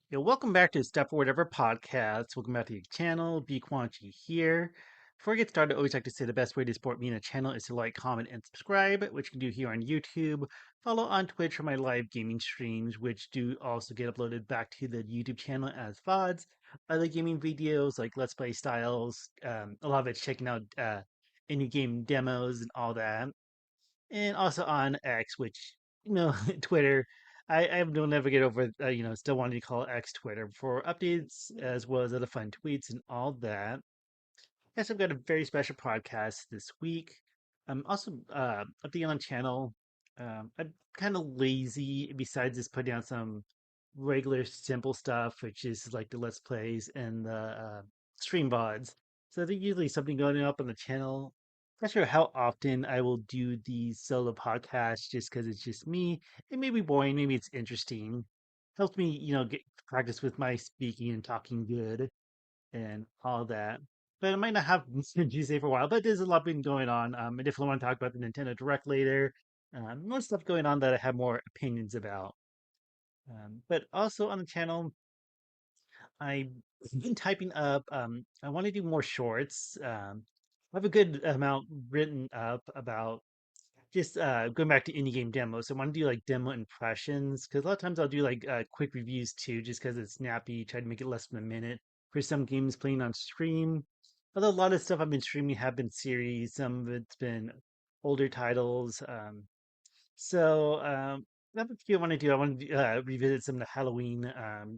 Welcome back to Stuff or Whatever podcast. Welcome back to the channel. BQuanchi here. Before I get started, I always like to say the best way to support me and the channel is to like, comment, and subscribe, which you can do here on YouTube. Follow on Twitch for my live gaming streams, which do also get uploaded back to the YouTube channel as VODs. Other gaming videos like Let's Play styles, a lot of it's checking out indie game demos and all that, and also on X, which Twitter. I will never get over still wanting to call X Twitter for updates as well as other fun tweets and all that. Yes, I've got a very special podcast this week. I'm also updating on channel. I'm kind of lazy besides just putting out some regular simple stuff, which is like the Let's Plays and the stream VODs. So there's usually something going up on the channel. Not sure how often I will do these solo podcasts just because it's just me. It may be boring, maybe it's interesting. Helps me, get practice with my speaking and talking good and all that. But I might not have Tuesday for a while, but there's a lot been going on. I definitely want to talk about the Nintendo Direct later. More stuff going on that I have more opinions about. But also on the channel, I've been typing up. I want to do more shorts. I have a good amount written up about just going back to indie game demos. So I want to do like demo impressions because a lot of times I'll do like quick reviews too, just because it's snappy. Try to make it less than a minute for some games playing on stream. Although a lot of stuff I've been streaming have been series, some of it's been older titles. So that's what I want to do. I want to revisit some of the Halloween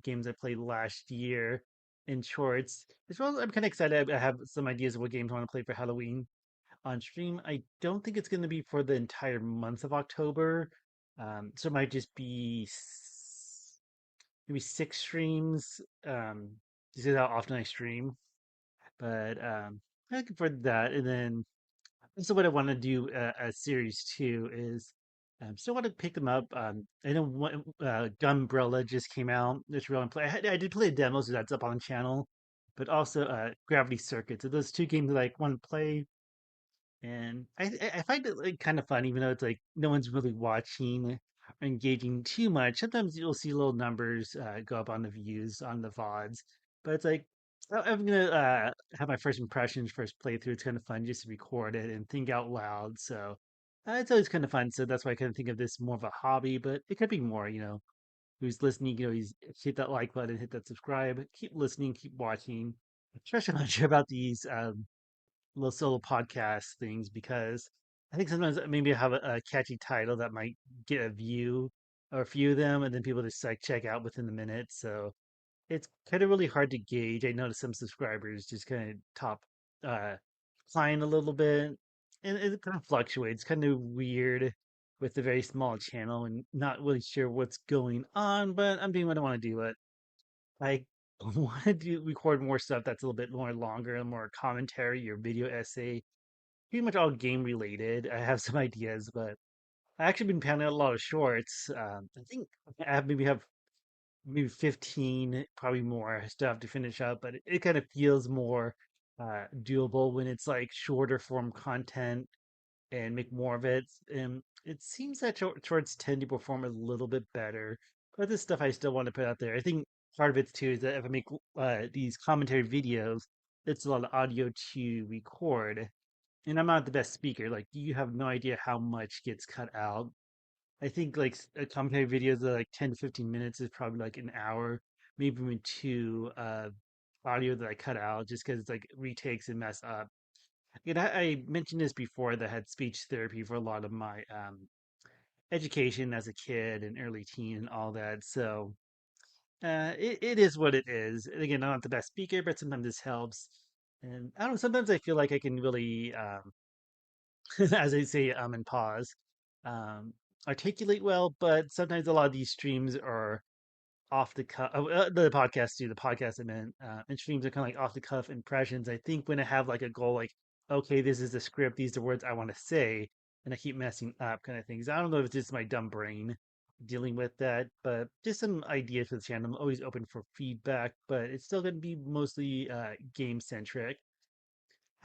games I played last year in shorts. As well, I'm kind of excited. I have some ideas of what games I want to play for Halloween on stream. I don't think it's going to be for the entire month of October. So it might just be maybe 6 streams. This is how often I stream, but I'm looking forward to that. And then so what I want to do as series two is still want to pick them up. I know Gunbrella just came out. It's real and play. I did play demos, so that's up on the channel, but also Gravity Circuit. So those two games that I want to play, and I find it like kind of fun, even though it's like no one's really watching or engaging too much. Sometimes you'll see little numbers go up on the views on the VODs, but it's like I'm gonna have my first impressions, first playthrough. It's kind of fun just to record it and think out loud. So it's always kind of fun. So that's why I kind of think of this more of a hobby, but it could be more. Who's listening? He's hit that like button, hit that subscribe, keep listening, keep watching. Especially I'm not sure about these little solo podcast things because I think sometimes maybe I have a catchy title that might get a view or a few of them, and then people just like check out within the minute. So it's kind of really hard to gauge. I noticed some subscribers just kind of top uh decline a little bit, and it kind of fluctuates. Kind of weird with a very small channel and not really sure what's going on. But I'm doing what I want to do. It. I want to record more stuff that's a little bit more longer and more commentary or video essay, pretty much all game related. I have some ideas, but I actually been pounding out a lot of shorts. I think maybe have maybe 15, probably more stuff to finish up, but it kind of feels more doable when it's like shorter form content and make more of it. And it seems that shorts tend to perform a little bit better, but this stuff I still want to put out there. I think part of it too is that if I make these commentary videos, it's a lot of audio to record, and I'm not the best speaker. Like you have no idea how much gets cut out. I think like a commentary videos are like 10 to 15 minutes is probably like an hour, maybe even two audio that I cut out just because it's like retakes and mess up. And I mentioned this before that I had speech therapy for a lot of my education as a kid and early teen and all that. So it is what it is. And again, I'm not the best speaker, but sometimes this helps. And I don't know, sometimes I feel like I can really as I say, and pause, um, articulate well, but sometimes a lot of these streams are off the cuff. The podcast too, the podcast I meant, and streams are kind of like off the cuff impressions. I think when I have like a goal, like, okay, this is the script, these are the words I want to say, and I keep messing up kind of things. I don't know if it's just my dumb brain dealing with that, but just some ideas for the channel. I'm always open for feedback, but it's still going to be mostly game centric.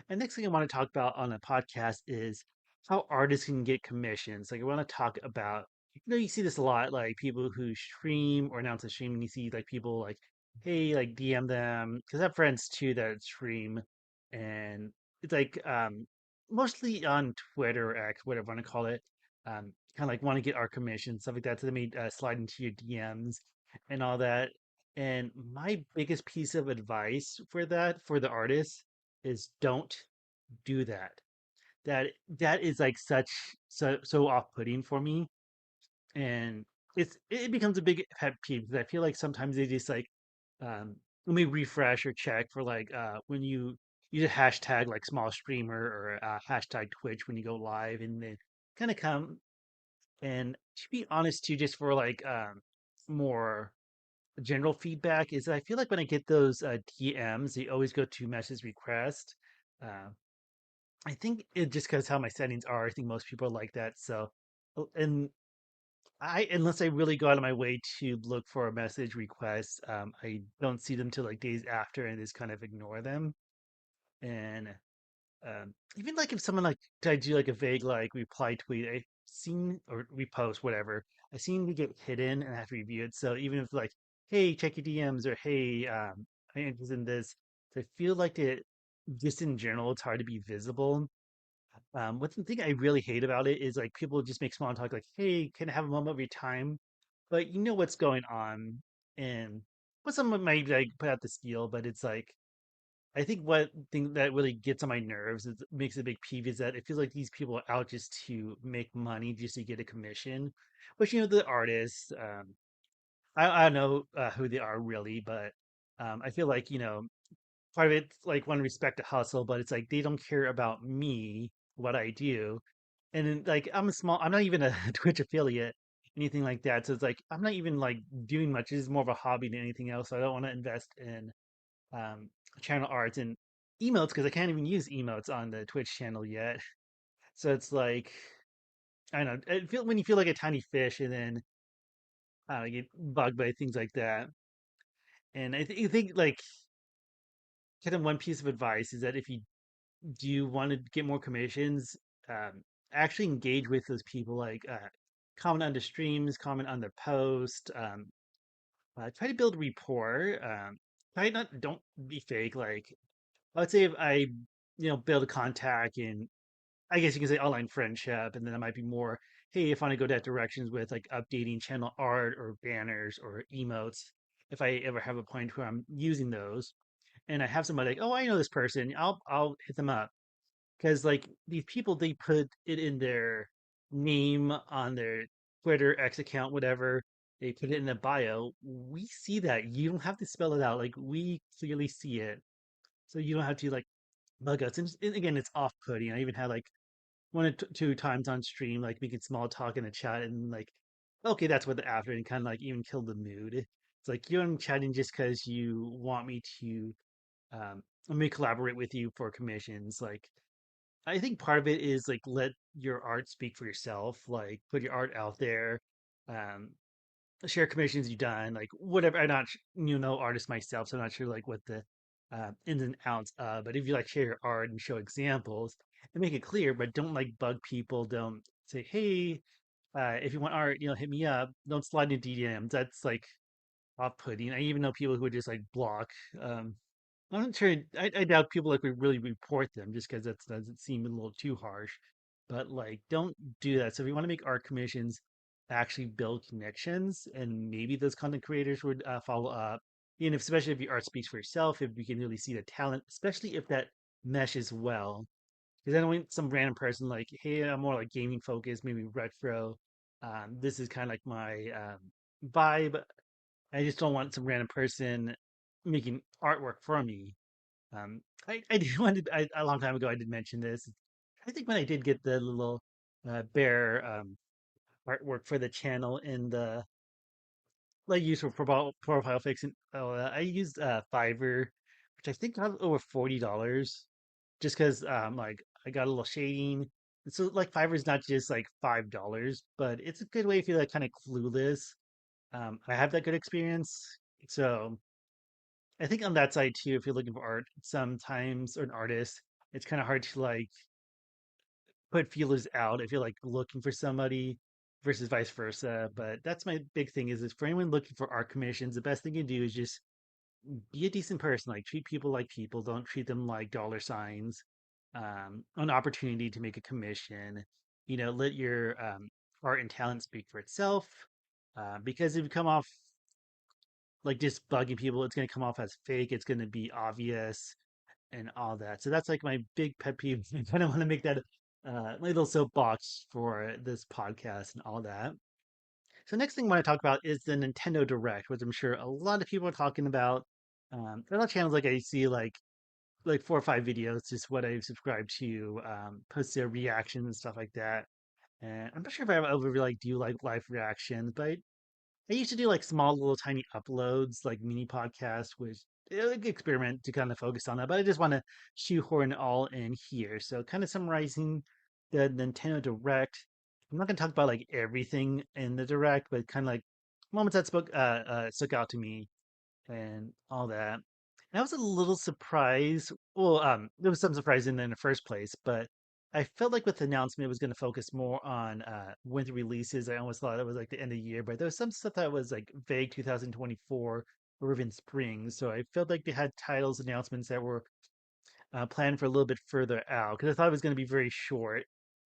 And next thing I want to talk about on a podcast is how artists can get commissions. Like I want to talk about You see this a lot, like people who stream or announce a stream, and you see like people like, hey, like DM them because I have friends too that stream, and it's like mostly on Twitter or X, whatever you want to call it, kind of like want to get our commission stuff like that. So they may slide into your DMs and all that. And my biggest piece of advice for that for the artists is don't do that. That is like such so off-putting for me, and it becomes a big pet peeve because I feel like sometimes they just like let me refresh or check for like when you use a hashtag like small streamer or hashtag Twitch when you go live, and then kind of come, and to be honest too, just for like more general feedback is that I feel like when I get those DMs, they always go to message request. Uh, I think it just because how my settings are. I think most people are like that. So, and I unless I really go out of my way to look for a message request, I don't see them till like days after and just kind of ignore them. And even like if someone like I do like a vague like reply tweet, I've seen or repost whatever, I seem to get hidden and I have to review it. So even if like, hey, check your DMs or hey, I'm interested in this, so I feel like it just in general, it's hard to be visible. What the thing I really hate about it is like people just make small talk like, "Hey, can I have a moment of your time?" But you know what's going on, and what someone might like put out the steal, but it's like I think what thing that really gets on my nerves is makes a big peeve is that it feels like these people are out just to make money, just to get a commission. Which the artists, I don't know who they are really, but I feel like part of it's like want to respect the hustle, but it's like they don't care about me, what I do. And then like I'm not even a Twitch affiliate, anything like that. So it's like I'm not even like doing much. It's more of a hobby than anything else. So I don't want to invest in um channel arts and emotes because I can't even use emotes on the Twitch channel yet. So it's like I don't know. When you feel like a tiny fish and then I don't know, get bugged by things like that. And I think like kind of one piece of advice is that if you do you want to get more commissions? Actually engage with those people, like comment on the streams, comment on their post. Try to build rapport. Try not don't be fake. Like let's say if I build a contact and I guess you can say online friendship, and then it might be more. Hey, if I want to go that directions with like updating channel art or banners or emotes, if I ever have a point where I'm using those, and I have somebody like, oh, I know this person, I'll hit them up because like these people they put it in their name on their Twitter X account, whatever. They put it in the bio. We see that. You don't have to spell it out. Like we clearly see it. So you don't have to like bug us. And again, it's off-putting. I even had like one or two times on stream, like making small talk in the chat and like, okay, that's what the after and kind of like even killed the mood. It's like you're chatting just because you want me to let me collaborate with you for commissions. Like I think part of it is like let your art speak for yourself. Like put your art out there. Um, Share commissions you've done. Like whatever. I'm not artist myself, so I'm not sure like what the ins and outs. But if you like share your art and show examples and make it clear, but don't like bug people. Don't say, hey, if you want art, hit me up. Don't slide into DMs. That's like off-putting. I even know people who would just like block. Um, I'm not sure. I doubt people like would really report them just because that doesn't seem a little too harsh. But like, don't do that. So if you want to make art commissions, actually build connections, and maybe those content creators would follow up. Especially if your art speaks for yourself, if you can really see the talent, especially if that meshes well. Because I don't want some random person like, hey, I'm more like gaming focused, maybe retro. This is kind of like my vibe. I just don't want some random person making artwork for me. I did a long time ago. I did mention this. I think when I did get the little bear artwork for the channel in the like use for profile fixing. I used Fiverr, which I think got over $40, just because like I got a little shading. And so like Fiverr is not just like $5, but it's a good way if you're like kind of clueless. I have that good experience, so I think on that side too, if you're looking for art, sometimes or an artist, it's kind of hard to like put feelers out if you're like looking for somebody. versus vice versa. But that's my big thing is for anyone looking for art commissions, the best thing you can do is just be a decent person. Like treat people like people. Don't treat them like dollar signs. An opportunity to make a commission. Let your art and talent speak for itself. Because if you come off like just bugging people, it's going to come off as fake. It's going to be obvious and all that. So that's like my big pet peeve. I kind of want to make that my little soapbox for this podcast and all that. So next thing I want to talk about is the Nintendo Direct, which I'm sure a lot of people are talking about. There are a lot of channels like I see like 4 or 5 videos, just what I've subscribed to, post their reactions and stuff like that. And I'm not sure if I ever really like do like live reactions, but I used to do like small little tiny uploads, like mini podcasts, which like experiment to kind of focus on that. But I just want to shoehorn it all in here. So kind of summarizing the Nintendo Direct. I'm not going to talk about like everything in the Direct, but kind of like moments that stuck out to me and all that. And I was a little surprised. Well, there was some surprise in the first place, but I felt like with the announcement, it was going to focus more on winter releases. I almost thought it was like the end of the year, but there was some stuff that was like vague 2024 or even spring. So I felt like they had titles announcements that were planned for a little bit further out because I thought it was going to be very short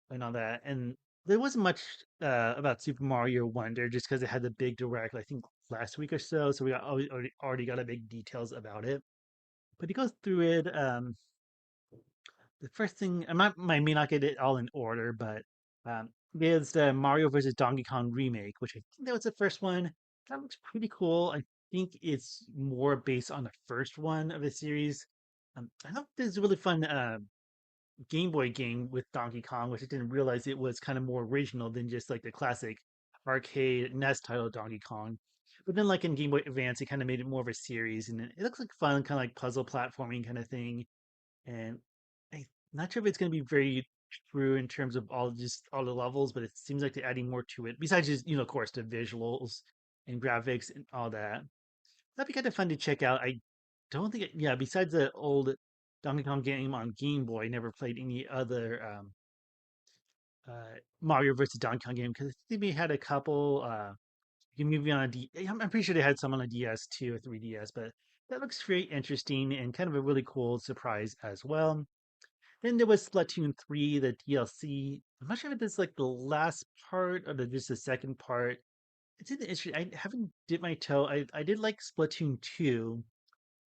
and all that. And there wasn't much about Super Mario Wonder just because it had the big direct, I think last week or so. So we already got a big details about it. But he goes through it. The first thing I may not get it all in order, but there's the Mario versus Donkey Kong remake, which I think that was the first one. That looks pretty cool. I think it's more based on the first one of the series. I hope this is a really fun Game Boy game with Donkey Kong, which I didn't realize it was kind of more original than just like the classic arcade NES title Donkey Kong. But then, like in Game Boy Advance, it kind of made it more of a series, and it looks like fun, kind of like puzzle platforming kind of thing. And I'm not sure if it's going to be very true in terms of all the levels, but it seems like they're adding more to it. Besides just of course, the visuals and graphics and all that. That'd be kind of fun to check out. I don't think, yeah. Besides the old Donkey Kong game on Game Boy, I never played any other Mario versus Donkey Kong game because I think we had a couple. Maybe on a D. I'm pretty sure they had some on a DS too or 3DS, but that looks very interesting and kind of a really cool surprise as well. Then there was Splatoon 3, the DLC. I'm not sure if it's like the last part or just the second part. It's an issue. I haven't dipped my toe. I did like Splatoon 2,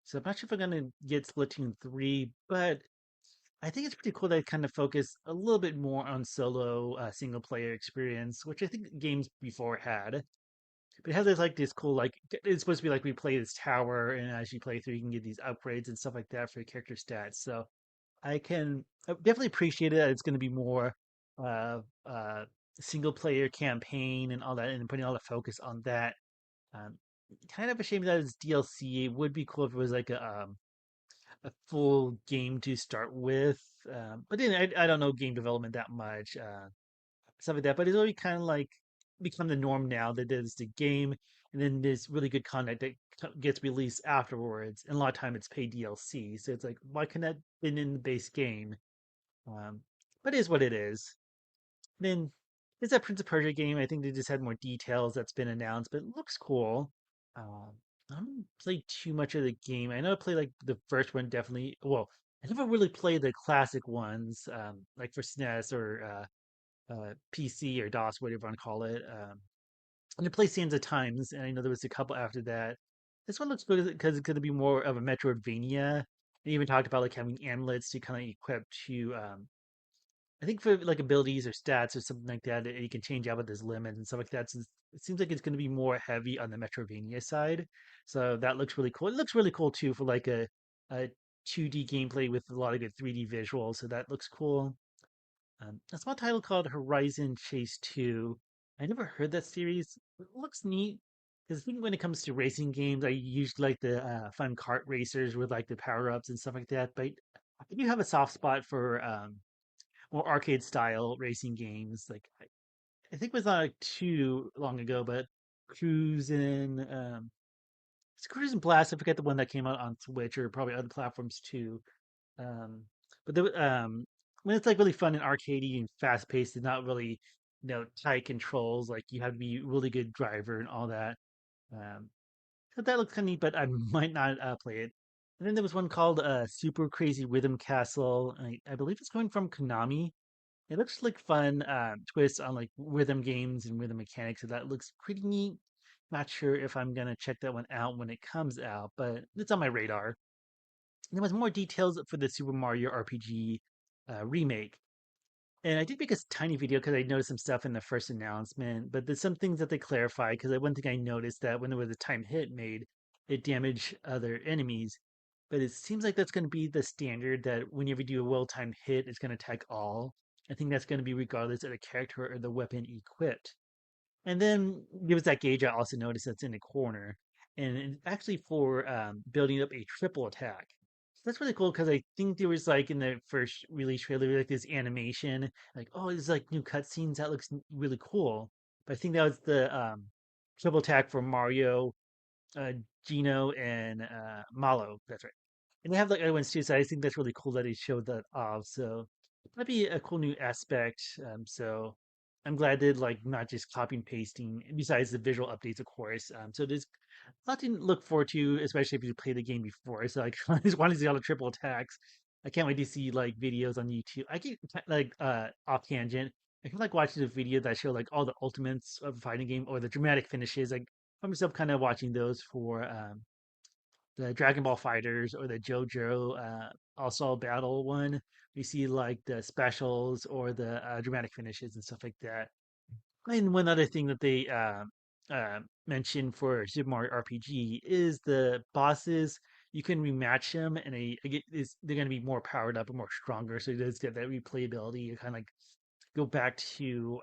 so I'm not sure if I'm gonna get Splatoon 3, but I think it's pretty cool that I kind of focus a little bit more on solo single player experience, which I think games before had. But it has this cool it's supposed to be like we play this tower, and as you play through, you can get these upgrades and stuff like that for your character stats. So I definitely appreciate it that it's going to be more uh, uh, single player campaign and all that, and putting all the focus on that. Um, Kind of a shame that it's DLC. It would be cool if it was like a full game to start with. But then I don't know game development that much, stuff like that. But it's already kind of like become the norm now that there's the game and then there's really good content that gets released afterwards. And a lot of time it's paid DLC. So it's like, why can't that been in the base game? Um, but it is what it is. Then there's that Prince of Persia game. I think they just had more details that's been announced, but it looks cool. Um, I haven't played too much of the game. I know I played like the first one definitely. Well, I never really played the classic ones, like for SNES or PC or DOS, whatever you want to call it. And I played Sands of Times, and I know there was a couple after that. This one looks good because it's going to be more of a Metroidvania. They even talked about like having amulets to kind of equip to I think for like abilities or stats or something like that, you can change out with his limits and stuff like that. Since it seems like it's going to be more heavy on the Metrovania side, so that looks really cool. It looks really cool too for like a 2D gameplay with a lot of good 3D visuals. So that looks cool. A small title called Horizon Chase 2. I never heard that series. It looks neat because I think when it comes to racing games, I usually like the fun kart racers with like the power ups and stuff like that. But I do have a soft spot for more arcade style racing games. Like I think it was not like too long ago, but Cruisin', it's Cruisin' Blast. I forget the one that came out on Switch or probably other platforms too. Um, but when it's like really fun and arcadey and fast paced, and not really. tight controls. Like you have to be a really good driver and all that. Um, so that looks kind of neat, but I might not play it. And then there was one called Super Crazy Rhythm Castle. I believe it's coming from Konami. It looks like fun twist on like rhythm games and rhythm mechanics. So that looks pretty neat. Not sure if I'm gonna check that one out when it comes out, but it's on my radar. There was more details for the Super Mario RPG remake. And I did make a tiny video because I noticed some stuff in the first announcement, but there's some things that they clarify. Because one thing I noticed that when there was a time hit made, it damaged other enemies. But it seems like that's going to be the standard that whenever you do a well-timed hit, it's going to attack all. I think that's going to be regardless of the character or the weapon equipped. And then there was that gauge I also noticed that's in the corner, and it's actually for building up a triple attack. So that's really cool because I think there was like in the first release trailer like this animation, like oh, there's like new cutscenes that looks really cool. But I think that was the triple attack for Mario, uh, Gino, and Malo. That's right. And they have like other ones too, so I think that's really cool that they showed that off. So that'd be a cool new aspect. So I'm glad that like not just copy and pasting, besides the visual updates, of course. So there's a lot to look forward to, especially if you play the game before. So like, I just want to see all the triple attacks. I can't wait to see like videos on YouTube. I get like off tangent. I can like watching the video that show like all the ultimates of a fighting game or the dramatic finishes. Like I find myself kind of watching those for the Dragon Ball Fighters or the JoJo All-Star Battle one. We see like the specials or the dramatic finishes and stuff like that. And one other thing that they mentioned for Super Mario RPG is the bosses. You can rematch them, and they're going to be more powered up and more stronger. So it does get that replayability. You kind of like go back to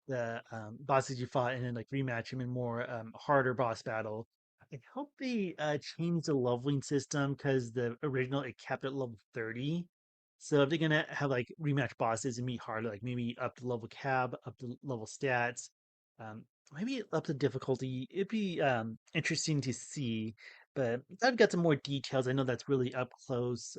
the bosses you fought and then like rematch them in more harder boss battle. I hope they change the leveling system because the original it kept at level 30. So if they're gonna have like rematch bosses and meet harder, like maybe up to level cab, up to level stats, um, maybe up to difficulty, it'd be interesting to see. But I've got some more details. I know that's really up close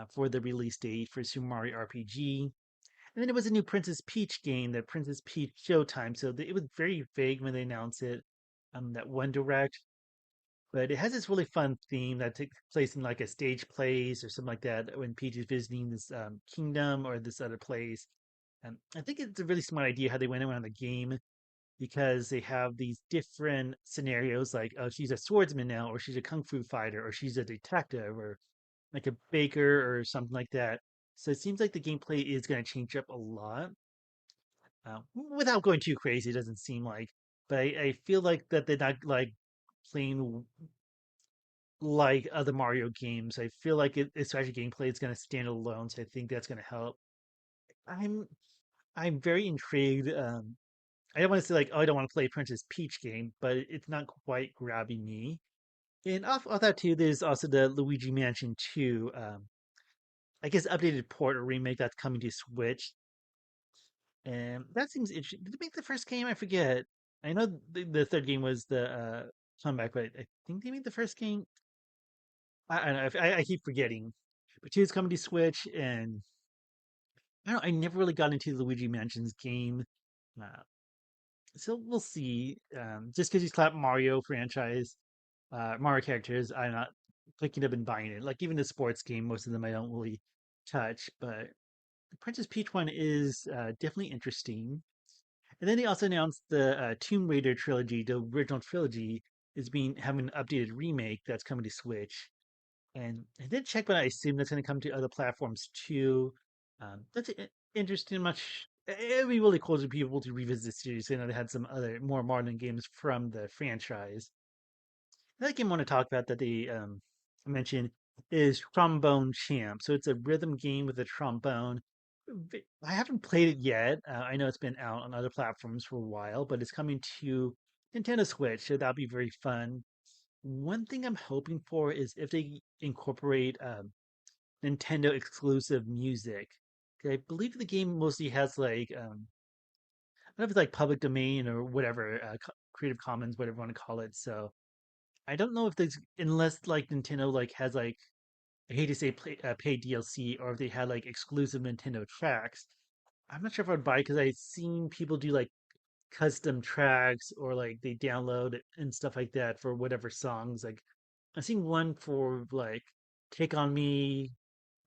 for the release date for Super Mario RPG. And then it was a new Princess Peach game, the Princess Peach Showtime. So it was very vague when they announced it, that one direct. But it has this really fun theme that takes place in like a stage place or something like that when Peach is visiting this kingdom or this other place. And I think it's a really smart idea how they went around the game because they have these different scenarios like, oh, she's a swordsman now, or she's a kung fu fighter, or she's a detective, or like a baker or something like that. So it seems like the gameplay is going to change up a lot. Without going too crazy, it doesn't seem like, but I feel like that they're not like playing like other Mario games. I feel like especially gameplay is going to stand alone, so I think that's going to help. I'm I'm very intrigued. I don't want to say like, oh, I don't want to play a Princess Peach game, but it's not quite grabbing me. And off that too, there's also the Luigi Mansion 2. I guess updated port or remake that's coming to Switch. And that seems interesting. Did they make the first game? I forget. I know the third game was the comeback, but I think they made the first game. I don't know. I keep forgetting. But two is coming to Switch, and I don't know. I never really got into the Luigi Mansions game, uh, so we'll see. Just because you slap Mario franchise, Mario characters, I'm not picking up and buying it. Like even the sports game, most of them I don't really touch, but the Princess Peach one is definitely interesting. And then they also announced the Tomb Raider trilogy, the original trilogy, is being having an updated remake that's coming to Switch. And I did check, but I assume that's going to come to other platforms too. That's interesting. Much it'd be really cool to be able to revisit the series. I know they had some other more modern games from the franchise. Another game I want to talk about that they mentioned is Trombone Champ. So it's a rhythm game with a trombone. I haven't played it yet. I know it's been out on other platforms for a while, but it's coming to Nintendo Switch, so that'll be very fun. One thing I'm hoping for is if they incorporate Nintendo exclusive music. 'Cause I believe the game mostly has like I don't know if it's like public domain or whatever, Creative Commons, whatever you want to call it. So I don't know if there's unless like Nintendo like has like I hate to say paid DLC or if they had like exclusive Nintendo tracks. I'm not sure if I'd buy because I've seen people do like custom tracks or like they download it and stuff like that for whatever songs. Like I've seen one for like "Take on Me."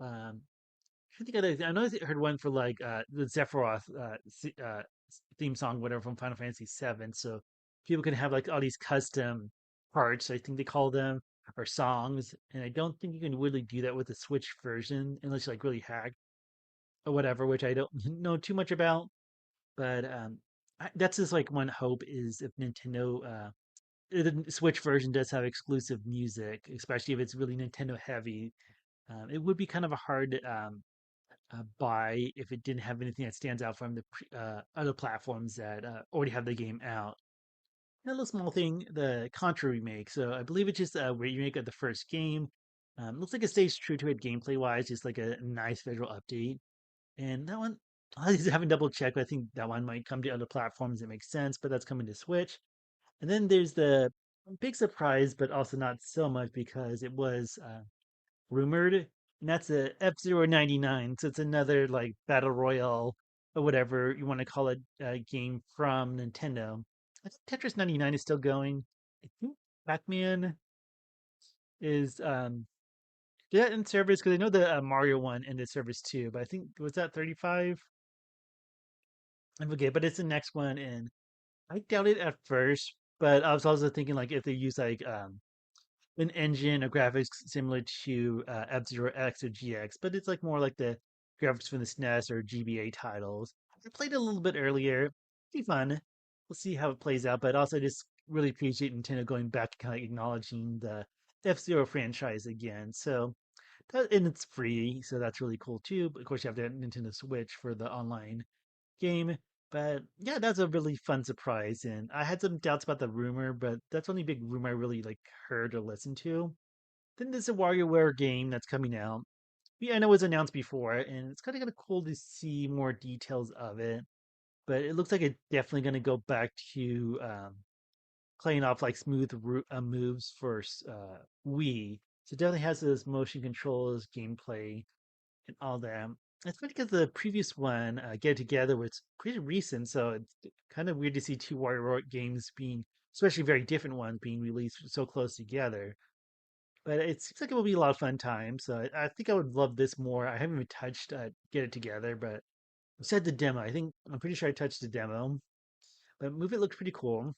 I think I know I heard one for like the Sephiroth theme song, whatever from Final Fantasy VII. So people can have like all these custom parts, I think they call them, or songs. And I don't think you can really do that with the Switch version unless you like really hack or whatever, which I don't know too much about. But that's just like one hope is if Nintendo the Switch version does have exclusive music, especially if it's really Nintendo heavy. It would be kind of a hard buy if it didn't have anything that stands out from the other platforms that already have the game out. Another small thing, the Contra remake. So I believe it's just a remake of the first game. Looks like it stays true to it gameplay wise, just like a nice visual update. And that one, I haven't double checked, but I think that one might come to other platforms. It makes sense, but that's coming to Switch. And then there's the big surprise, but also not so much because it was rumored, and that's a F-Zero 99. So it's another like battle royale or whatever you want to call it game from Nintendo. I think Tetris 99 is still going. I think Pac-Man is yeah in service because I know the Mario one ended service too. But I think was that 35? I forget, but it's the next one, and I doubt it at first. But I was also thinking like if they use like an engine or graphics similar to F-Zero X or GX, but it's like more like the graphics from the SNES or GBA titles. I played it a little bit earlier. Be fun. We'll see how it plays out, but also just really appreciate Nintendo going back to kind of acknowledging the F-Zero franchise again. So that and it's free, so that's really cool too. But of course, you have to have Nintendo Switch for the online game. But yeah, that's a really fun surprise. And I had some doubts about the rumor, but that's the only big rumor I really like heard or listened to. Then there's a WarioWare game that's coming out. Yeah, I know it was announced before, and it's kind of cool to see more details of it. But it looks like it's definitely going to go back to playing off like smooth moves for Wii. So it definitely has those motion controls, gameplay, and all that. It's funny because the previous one, Get Together, was pretty recent, so it's kind of weird to see two Wario games being, especially very different ones, being released so close together. But it seems like it will be a lot of fun time, so I think I would love this more. I haven't even touched Get It Together, but I said the demo. I'm pretty sure I touched the demo, but Move It looks pretty cool.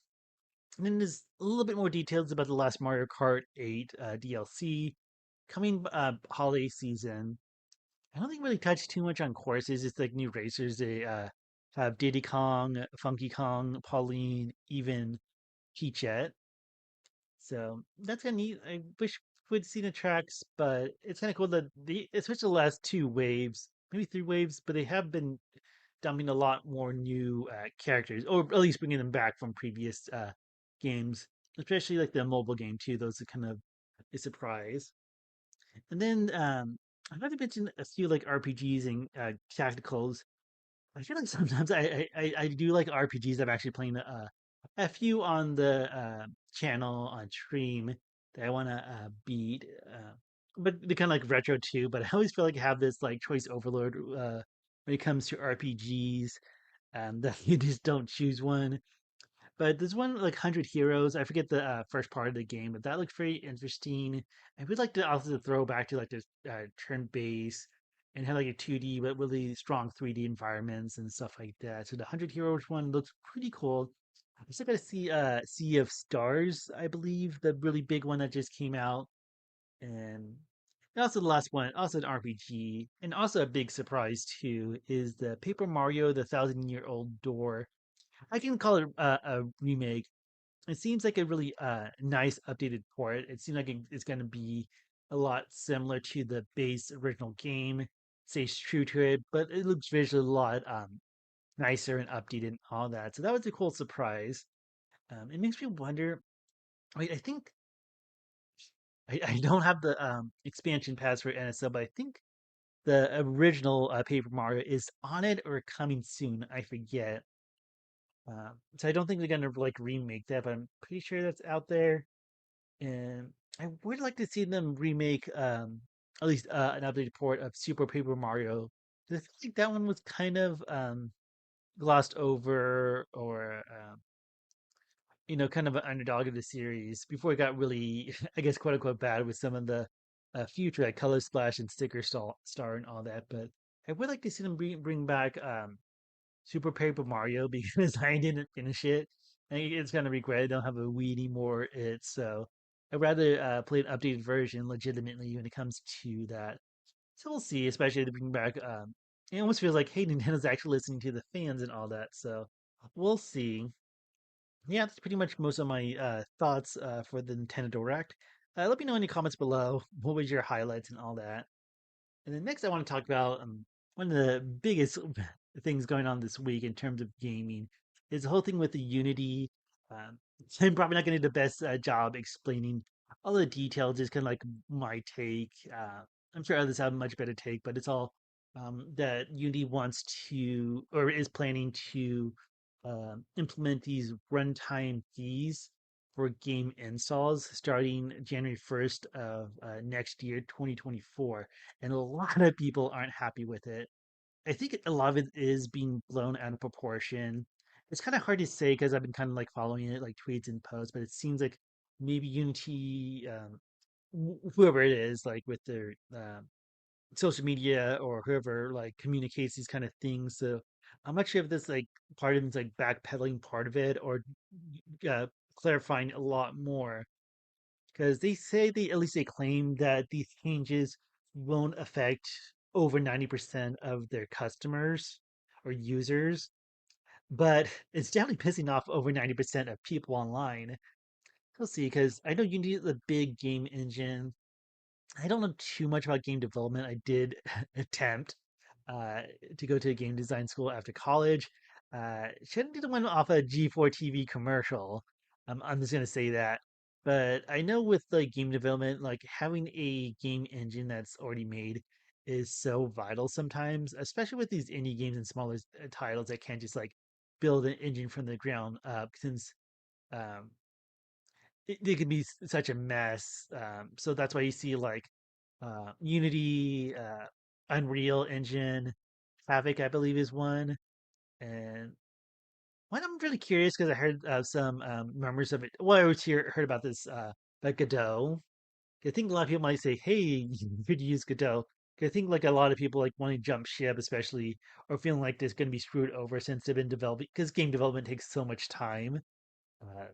And then there's a little bit more details about the last Mario Kart 8 DLC coming holiday season. I don't think really touched too much on courses. It's like new racers. They have Diddy Kong, Funky Kong, Pauline, even Peachette. So that's kind of neat. I wish we'd seen the tracks, but it's kind of cool that especially the last two waves, maybe three waves, but they have been dumping a lot more new characters, or at least bringing them back from previous games, especially like the mobile game too. Those are kind of a surprise. And then I'd like to mention a few like RPGs and tacticals. I feel like sometimes I do like RPGs. I'm actually playing a few on the channel on stream that I want to beat. But they're kind of like retro too. But I always feel like I have this like choice overload when it comes to RPGs, that you just don't choose one. But there's one like 100 Heroes. I forget the first part of the game, but that looks very interesting. I would like to also throw back to like this turn base and have like a 2D but really strong 3D environments and stuff like that. So the 100 Heroes one looks pretty cool. I still got to see Sea of Stars, I believe, the really big one that just came out, and also the last one, also an RPG, and also a big surprise too is the Paper Mario: The Thousand-Year-Old Door. I can call it a remake. It seems like a really nice updated port. It seems like it's going to be a lot similar to the base original game. Stays true to it, but it looks visually a lot nicer and updated and all that. So that was a cool surprise. It makes me wonder. Wait, I think I don't have the expansion pass for NSL, but I think the original Paper Mario is on it or coming soon. I forget. So I don't think they're gonna like remake that, but I'm pretty sure that's out there. And I would like to see them remake at least an updated port of Super Paper Mario I think that one was kind of glossed over or kind of an underdog of the series before it got really, I guess, quote unquote, bad with some of the future like Color Splash and Star and all that. But I would like to see them bring back Super Paper Mario because I didn't finish it. And it's kind of regret I don't have a Wii anymore. It's so I'd rather play an updated version legitimately when it comes to that. So we'll see, especially to bring back. It almost feels like, hey, Nintendo's actually listening to the fans and all that. So we'll see. Yeah, that's pretty much most of my thoughts for the Nintendo Direct. Let me know in the comments below. What was your highlights and all that? And then next, I want to talk about one of the biggest things going on this week in terms of gaming is the whole thing with the Unity. Um, I'm probably not going to do the best job explaining all the details. Just kind of like my take. I'm sure others have a much better take, but it's all that Unity wants to or is planning to implement these runtime fees for game installs starting January 1st of next year, 2024, and a lot of people aren't happy with it. I think a lot of it is being blown out of proportion. It's kind of hard to say because I've been kind of like following it, like tweets and posts, but it seems like maybe Unity, whoever it is, like with their social media or whoever like communicates these kind of things. So I'm not sure if this like part of it's like backpedaling part of it or uh, clarifying a lot more because they say they at least they claim that these changes won't affect over 90% of their customers or users, but it's definitely pissing off over 90% of people online. We'll see, because I know you need a big game engine. I don't know too much about game development. I did attempt uh, to go to a game design school after college. Shouldn't be the one off a G4 TV commercial. I'm just gonna say that. But I know with like game development, like having a game engine that's already made is so vital sometimes, especially with these indie games and smaller titles that can't just like build an engine from the ground up since um, it could be such a mess. So that's why you see like Unity, Unreal Engine, Havoc, I believe, is one. And one I'm really curious because I heard some rumors of it. Well, I always heard about this, like Godot. I think a lot of people might say, "Hey, you could use Godot." 'Cause I think like a lot of people like want to jump ship, especially or feeling like they're going to be screwed over since they've been developing because game development takes so much time. Uh,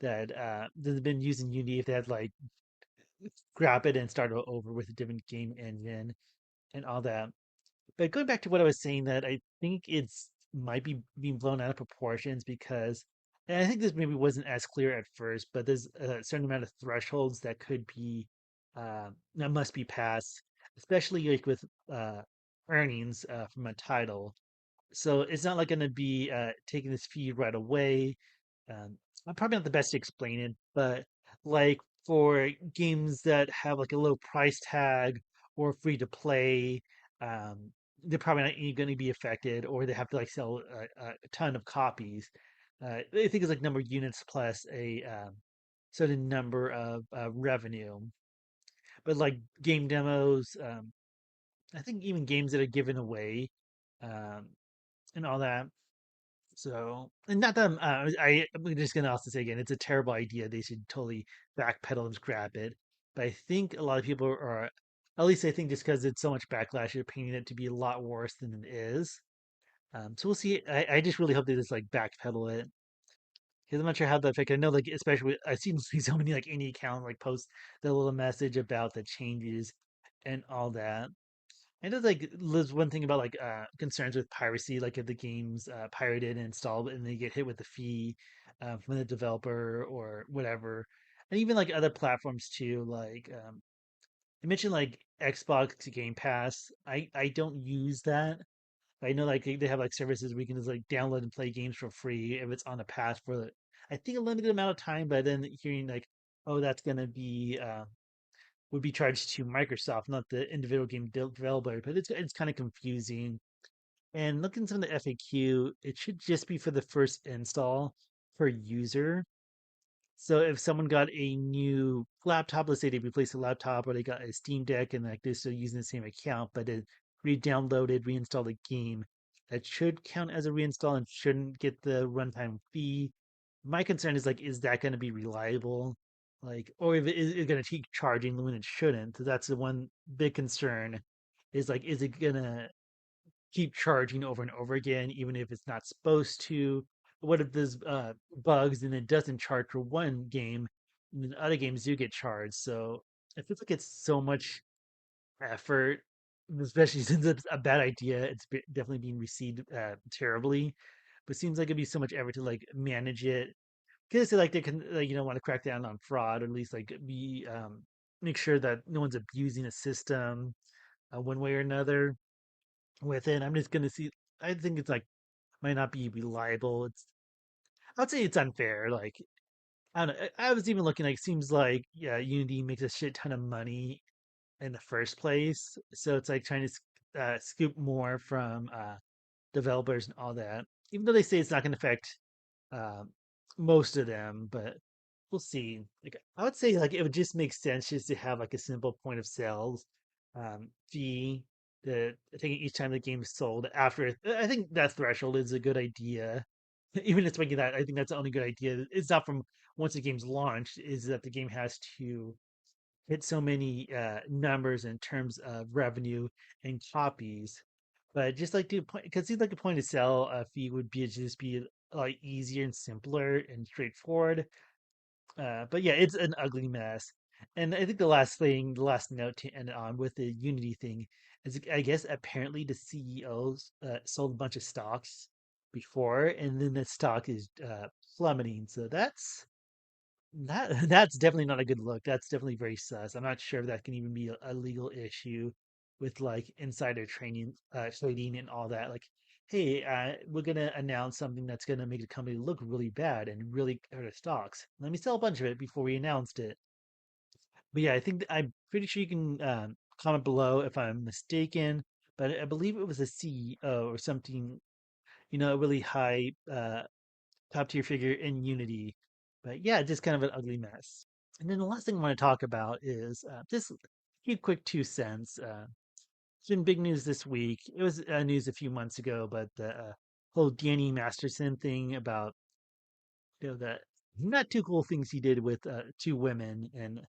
that they've been using Unity if they had like scrap it and start over with a different game engine and all that. But going back to what I was saying, that I think it's might be being blown out of proportions because, and I think this maybe wasn't as clear at first, but there's a certain amount of thresholds that could be that must be passed, especially like with earnings from a title. So it's not like going to be taking this feed right away. I'm probably not the best to explain it, but like for games that have like a low price tag or free to play, um, they're probably not going to be affected, or they have to like sell a ton of copies. I think it's like number of units plus a certain number of revenue. But like game demos, I think even games that are given away, um, and all that. So, and not that I'm just gonna also say again, it's a terrible idea. They should totally backpedal and scrap it. But I think a lot of people are, at least I think just because it's so much backlash, they're painting it to be a lot worse than it is. So we'll see. I just really hope they just like backpedal it because I'm not sure how that affect. I know like especially I've seen so many like indie account like post the little message about the changes and all that. And there's like there's one thing about like concerns with piracy, like if the game's pirated and installed and they get hit with a fee from the developer or whatever, and even like other platforms too. Like I mentioned, like Xbox Game Pass. I don't use that. I know like they have like services where you can just like download and play games for free if it's on a pass for I think a limited amount of time. But then hearing like, oh, that's gonna be would be charged to Microsoft, not the individual game developer. But it's kind of confusing. And looking at some of the FAQ, it should just be for the first install per user. So if someone got a new laptop, let's say they replaced a laptop or they got a Steam Deck and like they're still using the same account, but it re-downloaded, reinstalled a game, that should count as a reinstall and shouldn't get the runtime fee. My concern is like, is that going to be reliable? Like, or if is it going to keep charging when it shouldn't? So that's the one big concern. Is like, is it gonna keep charging over and over again, even if it's not supposed to? What if there's bugs and it doesn't charge for one game, and then other games do get charged? So I feel like it's so much effort, especially since it's a bad idea. It's definitely being received terribly, but it seems like it'd be so much effort to like manage it. Because like they can, like, want to crack down on fraud, or at least like be make sure that no one's abusing the system one way or another with it. I'm just gonna see. I think it's like might not be reliable. I'd say it's unfair. Like I don't know. I was even looking like seems like yeah, Unity makes a shit ton of money in the first place, so it's like trying to scoop more from developers and all that. Even though they say it's not going to affect um, most of them, but we'll see. Like I would say, like it would just make sense just to have like a simple point of sales fee. The taking each time the game is sold after. I think that threshold is a good idea. Even it's making that, I think that's the only good idea. It's not from once the game's launched. Is that the game has to hit so many numbers in terms of revenue and copies. But just like the point, because it seems like a point of sale fee would be just be like easier and simpler and straightforward. But yeah, it's an ugly mess. And I think the last thing, the last note to end on with the Unity thing is, I guess apparently the CEOs sold a bunch of stocks before, and then the stock is plummeting. So that's definitely not a good look. That's definitely very sus. I'm not sure if that can even be a legal issue with like insider training, trading, and all that. Like, hey, we're gonna announce something that's gonna make the company look really bad and really hurt our stocks. Let me sell a bunch of it before we announced it. But yeah, I think I'm pretty sure you can comment below if I'm mistaken. But I believe it was a CEO or something, a really high top tier figure in Unity. But yeah, just kind of an ugly mess. And then the last thing I want to talk about is just a few quick 2 cents. It's been big news this week. It was news a few months ago, but the whole Danny Masterson thing about the not too cool things he did with 2 women and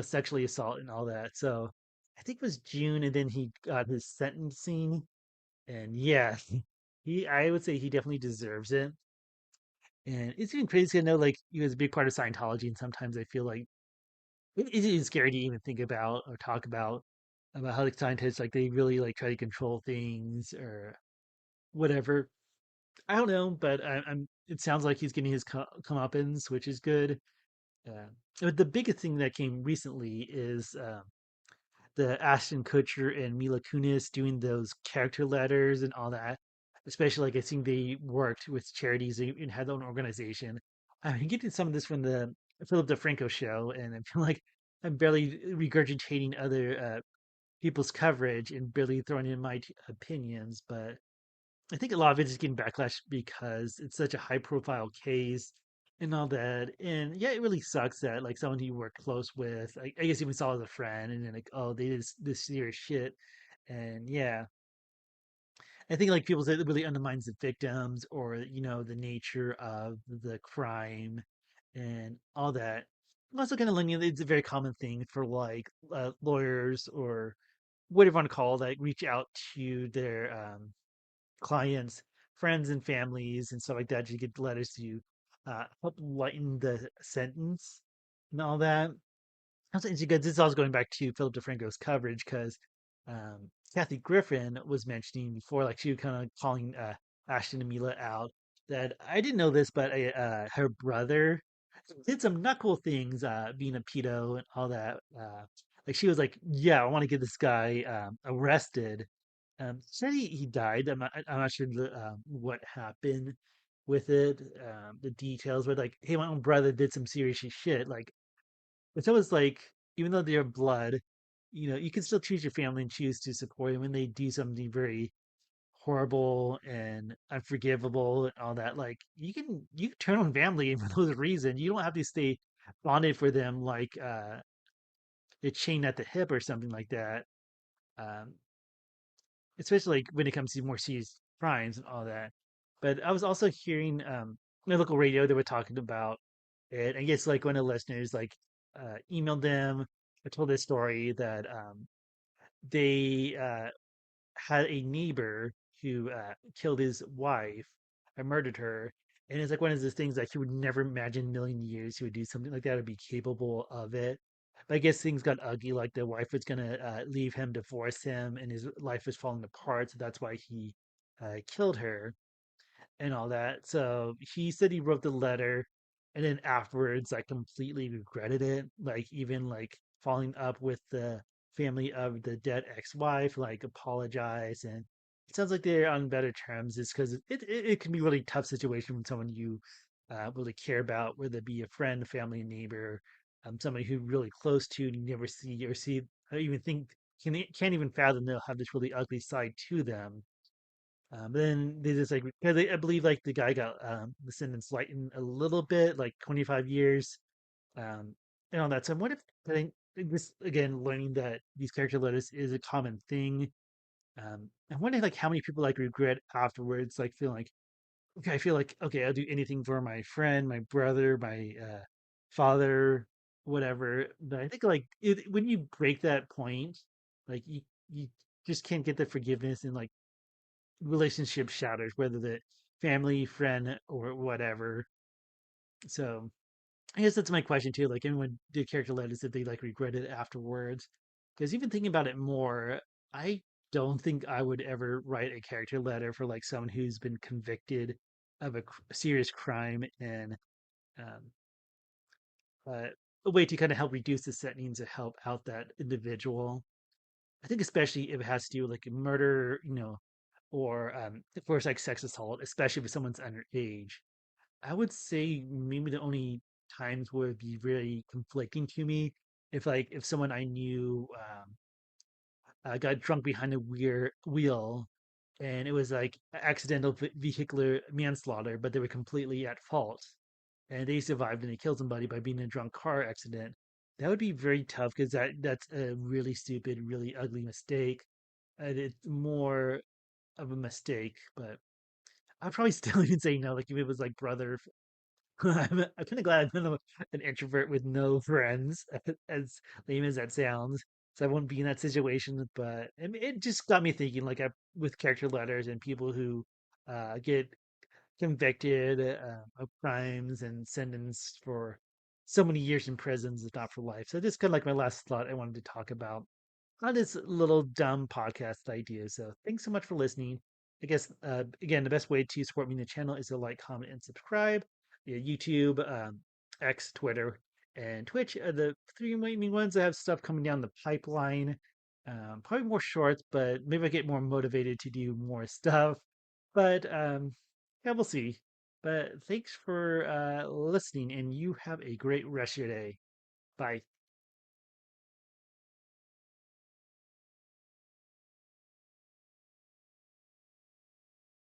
sexually assault and all that. So I think it was June, and then he got his sentencing, and yeah, he I would say he definitely deserves it. And it's even crazy to know like he was a big part of Scientology, and sometimes I feel like it is scary to even think about or talk about how the scientists like they really like try to control things or whatever. I don't know, but I'm. It sounds like he's getting his comeuppance, which is good. But the biggest thing that came recently is the Ashton Kutcher and Mila Kunis doing those character letters and all that. Especially like I think they worked with charities and had their own organization. I've been getting some of this from the Philip DeFranco show, and I feel like I'm barely regurgitating other people's coverage and barely throwing in my opinions. But I think a lot of it is getting backlash because it's such a high profile case and all that. And yeah, it really sucks that like someone you work close with, I guess even saw as a friend, and then like, oh, they did this serious shit. And yeah, I think like people say it really undermines the victims or the nature of the crime and all that. I'm also kind of learning that it's a very common thing for like lawyers or whatever you want to call it, like reach out to their clients, friends, and families and stuff like that to get letters to help lighten the sentence and all that. Also, it's good. This is also going back to Philip DeFranco's coverage because Kathy Griffin was mentioning before, like she was kind of calling Ashton and Mila out. That I didn't know this, but her brother did some not cool things, being a pedo and all that. Like she was like, "Yeah, I want to get this guy arrested." Said he died. I'm not sure what happened with it, the details. But like, hey, my own brother did some serious shit. Like it's always like, even though they're blood, you can still choose your family and choose to support them when they do something very horrible and unforgivable and all that. Like you can turn on family for those reasons. You don't have to stay bonded for them like a chain at the hip or something like that. Um, especially like when it comes to more serious crimes and all that. But I was also hearing my local radio, they were talking about it. I guess like one of the listeners like emailed them or told this story that they had a neighbor who killed his wife and murdered her. And it's like one of those things like he would never imagine in a million years he would do something like that or be capable of it. But I guess things got ugly. Like the wife was gonna leave him, divorce him, and his life was falling apart. So that's why he killed her and all that. So he said he wrote the letter and then afterwards like completely regretted it. Like even like following up with the family of the dead ex-wife, like apologize and it sounds like they're on better terms. It's because it can be a really tough situation when someone you really care about, whether it be a friend, family, neighbor, somebody who really close to and you never see or see or even think can't even fathom they'll have this really ugly side to them. But then they just like because I believe like the guy got the sentence lightened a little bit, like 25 years, um, and all that. So what if I think this again learning that these character letters is a common thing. I wonder like how many people like regret afterwards, like feeling like okay, I feel like okay, I'll do anything for my friend, my brother, my father, whatever. But I think like when you break that point, like you just can't get the forgiveness and like relationship shatters, whether the family, friend, or whatever. So I guess that's my question too. Like anyone did character letters if they like regret it afterwards. Because even thinking about it more, I don't think I would ever write a character letter for like someone who's been convicted of a serious crime and um, uh, a way to kind of help reduce the sentence to help out that individual. I think especially if it has to do with like murder, or of course like sex assault, especially if someone's underage. I would say maybe the only times where it'd be really conflicting to me if someone I knew got drunk behind a wheel and it was like accidental vehicular manslaughter, but they were completely at fault and they survived and they killed somebody by being in a drunk car accident. That would be very tough because that's a really stupid, really ugly mistake. And it's more of a mistake, but I'd probably still even say no. Like if it was like brother, I'm kind of glad I'm an introvert with no friends, as lame as that sounds. So I won't be in that situation. But it just got me thinking, like with character letters and people who get convicted of crimes and sentenced for so many years in prisons, if not for life. So this is kind of like my last thought I wanted to talk about on this little dumb podcast idea. So thanks so much for listening. I guess again, the best way to support me in the channel is to like, comment, and subscribe. Yeah, YouTube, X, Twitter, and Twitch are the three main ones that have stuff coming down the pipeline. Probably more shorts, but maybe I get more motivated to do more stuff. But yeah, we'll see. But thanks for listening, and you have a great rest of your day. Bye.